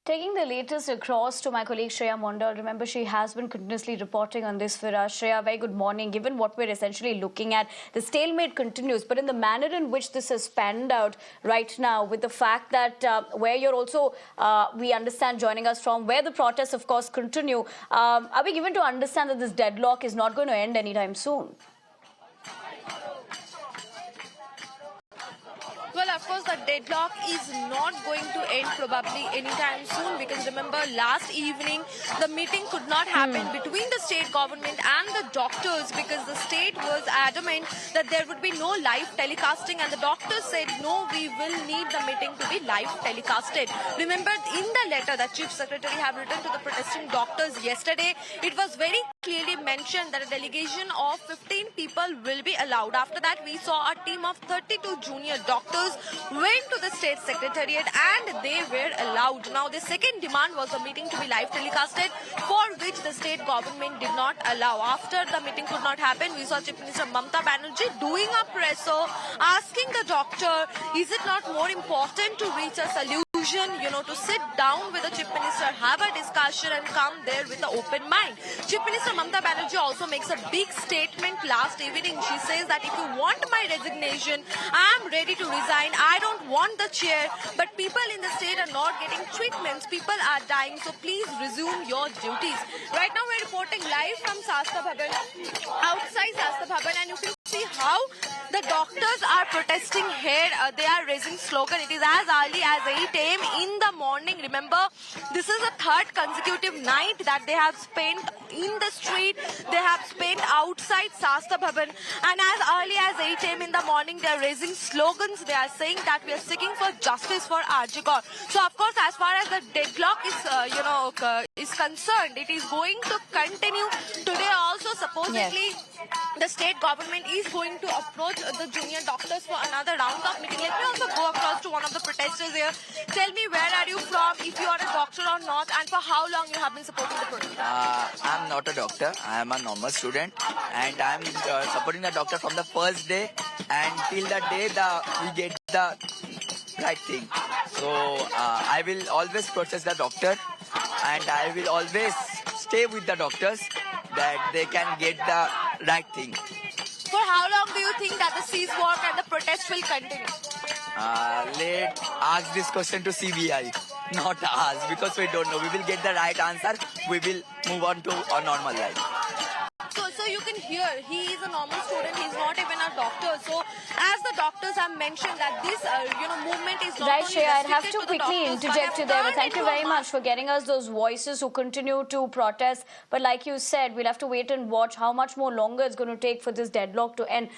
Taking the latest across to my colleague Shreya Mondal. Remember, she has been continuously reporting on this for us. Shreya, very good morning. Given what we're essentially looking at, the stalemate continues, but in the manner in which this has panned out right now, with the fact that where you're also, we understand, joining us from, where the protests, of course, continue, are we given to understand that this deadlock is not going to end anytime soon? Well, of course, the deadlock is not going to end probably anytime soon, because remember, last evening the meeting could not happen between the state government and the doctors, because the state was adamant that there would be no live telecasting, and the doctors said no, we will need the meeting to be live telecasted. Remember, in the letter that Chief Secretary have written to the protesting doctors yesterday, it was very clearly mentioned that a delegation of 15 people will be allowed. After that, we saw a team of 32 junior doctors went to the state secretariat and they were allowed. Now, the second demand was the meeting to be live telecasted, for which the state government did not allow. After the meeting could not happen, we saw Chief Minister Mamata Banerjee doing a presser, asking the doctor, is it not more important to reach a solution? To sit down with the Chief Minister, have a discussion and come there with an open mind. Chief Minister Mamata Banerjee also makes a big statement last evening. She says that if you want my resignation, I am ready to resign. I don't want the chair, but people in the state are not getting treatments. People are dying, so please resume your duties. Right now we're reporting live from Shastra Bhavan, outside Shastra Bhavan, and you can see how the doctors are protesting here. They are raising slogan. It is as early as 8 a.m. in the morning. Remember, this is the third consecutive night that they have spent in the street. They have spent outside Shastra Bhavan, and as early as 8 a.m. in the morning, they are raising slogans. They are saying that we are seeking for justice for RJ Kaur. So, of course, as far as the deadlock is concerned, it is going to continue today. Also, supposedly, the state government is going to approach the junior doctors for another round of meeting. Let me also go across to one of the protesters here. Tell me, where are you from, if you are a doctor or not, and for how long you have been supporting the protest? I'm not a doctor. I am a normal student, and I'm supporting the doctor from the first day and till the day we get the right thing. So I will always protest the doctor, and I will always stay with the doctors that they can get the right thing. For how long do you think that the cease work and the protest will continue? Let ask this question to CBI, not us, because we don't know. We will get the right answer. We will move on to a normal life. So you can hear, he is a normal student, he's not even a doctor. So as the doctors have mentioned that this movement is not Right, only Shreya, I'd have restricted to the quickly doctors, interject you but there, have but thank you turned very into a much for getting us those voices who continue to protest. But like you said, we'll have to wait and watch how much more longer it's going to take for this deadlock to end.